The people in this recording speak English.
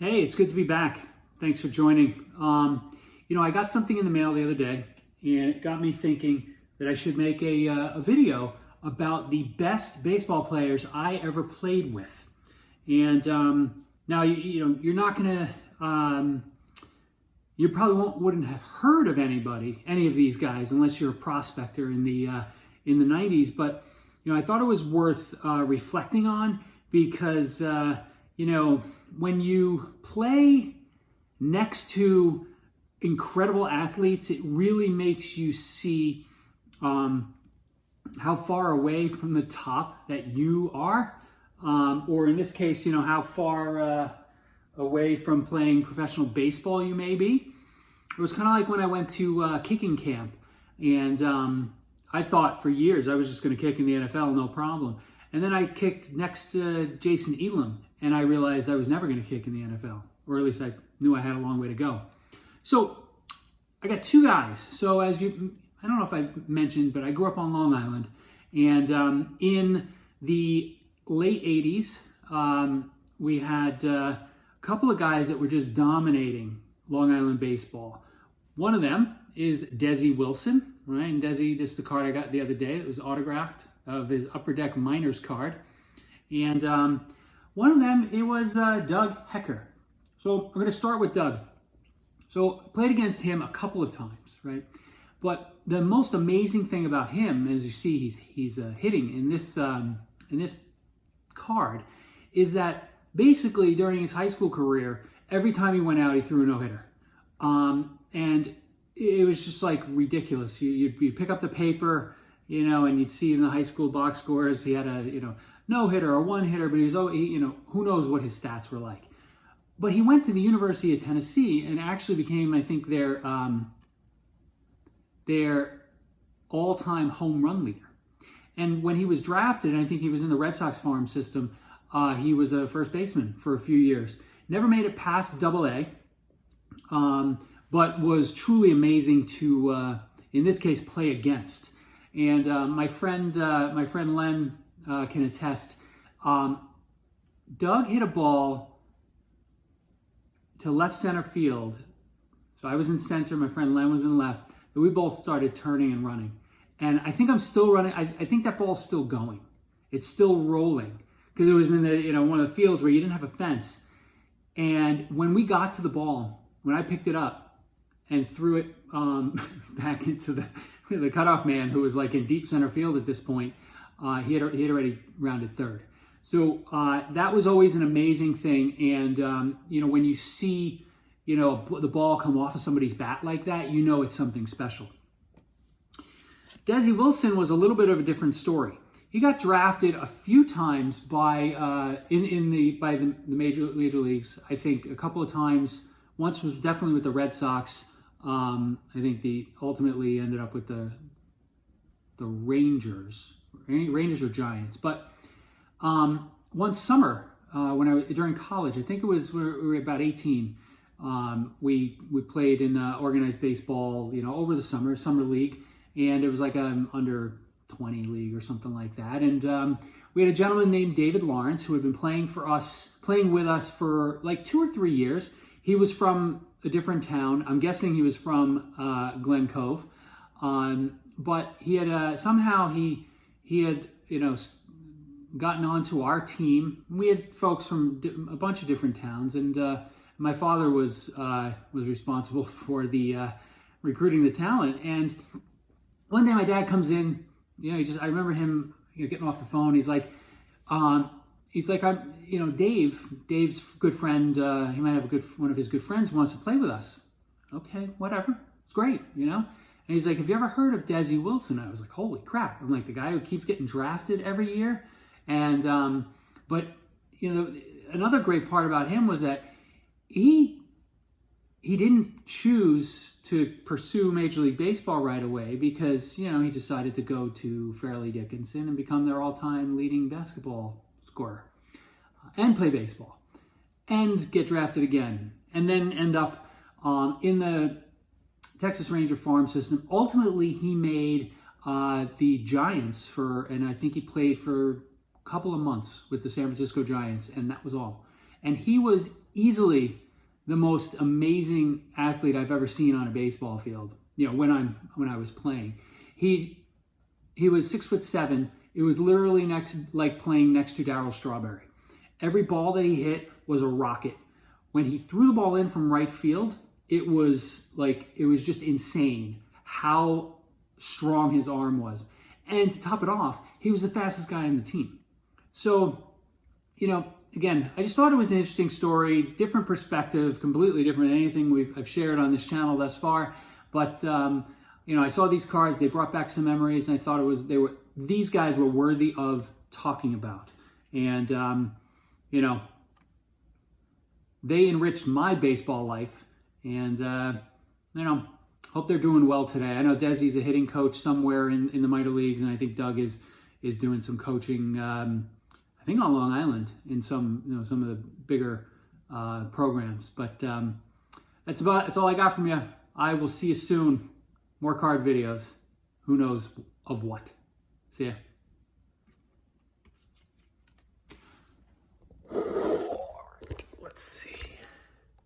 Hey, it's good to be back. Thanks for joining. I got something in the mail the other day, and it got me thinking that I should make a video about the best baseball players I ever played with. And now, you're not gonna, you probably wouldn't have heard of any of these guys, unless you're a prospector in the 90s. But I thought it was worth reflecting on because when you play next to incredible athletes, it really makes you see how far away from the top that you are, or in this case, how far away from playing professional baseball you may be. It was kind of like when I went to kicking camp, and I thought for years I was just going to kick in the NFL, no problem. And then I kicked next to Jason Elam, and I realized I was never going to kick in the NFL, or at least I knew I had a long way to go. So I got two guys. So I don't know if I mentioned, but I grew up on Long Island, and in the late 80s, we had a couple of guys that were just dominating Long Island baseball. One of them is Desi Wilson, right? And Desi, this is the card I got the other day. It was autographed of his Upper Deck Miners card. And one of them, it was Doug Hecker. So I'm going to start with Doug. So played against him a couple of times, right? But the most amazing thing about him, as you see, he's hitting in this card, is that basically during his high school career, every time he went out, he threw a no-hitter. And it was just like ridiculous. You'd pick up the paper, and you'd see in the high school box scores, he had a, no-hitter or one-hitter, but who knows what his stats were like. But he went to the University of Tennessee and actually became, I think, their all-time home run leader. And when he was drafted, and I think he was in the Red Sox farm system, he was a first baseman for a few years. Never made it past Double-A, but was truly amazing to, in this case, play against. And my friend Len can attest. Doug hit a ball to left center field. So I was in center, my friend Len was in left, but we both started turning and running. And I think I'm still running. I think that ball's still going. It's still rolling because it was in the one of the fields where you didn't have a fence. And when we got to the ball, when I picked it up and threw it back into the cutoff man, who was like in deep center field at this point, he had already rounded third. So that was always an amazing thing. And when you see the ball come off of somebody's bat like that, it's something special. Desi Wilson was a little bit of a different story. He got drafted a few times by the major leagues. I think a couple of times. Once was definitely with the Red Sox. I think ultimately ended up with the Rangers or Giants. But one summer during college, I think it was we were about 18. We played in organized baseball, over the summer league, and it was like an under 20 league or something like that. And we had a gentleman named David Lawrence who had been playing with us for like 2 or 3 years. He was from a different town. I'm guessing he was from Glen Cove, but he had somehow he had gotten onto our team. We had folks from a bunch of different towns, and my father was responsible for the recruiting the talent. And one day my dad comes in. I remember him getting off the phone. He's like, Dave's good friend. He might have one of his good friends wants to play with us. Okay, whatever. It's great, And he's like, have you ever heard of Desi Wilson? I was like, holy crap. I'm like, the guy who keeps getting drafted every year. And, but another great part about him was that he didn't choose to pursue Major League Baseball right away because, he decided to go to Fairleigh Dickinson and become their all-time leading basketball scorer and play baseball and get drafted again and then end up in the Texas Ranger farm system. Ultimately, he made the Giants and I think he played for a couple of months with the San Francisco Giants, and that was all. And he was easily the most amazing athlete I've ever seen on a baseball field. You know, when I was playing, he was 6'7". It was literally like playing next to Darryl Strawberry. Every ball that he hit was a rocket. When he threw the ball in from right field, it was just insane how strong his arm was. And to top it off, he was the fastest guy on the team. So, you know, again, I just thought it was an interesting story, different perspective, completely different than anything I've shared on this channel thus far. But you know, I saw these cards; they brought back some memories, and I thought these guys were worthy of talking about. And you know, they enriched my baseball life, and you know, hope they're doing well today. I know Desi's a hitting coach somewhere in the minor leagues, and I think Doug is doing some coaching. I think on Long Island in some of the bigger programs. But that's all I got from you. I will see you soon. More card videos. Who knows of what? See ya. Let's see.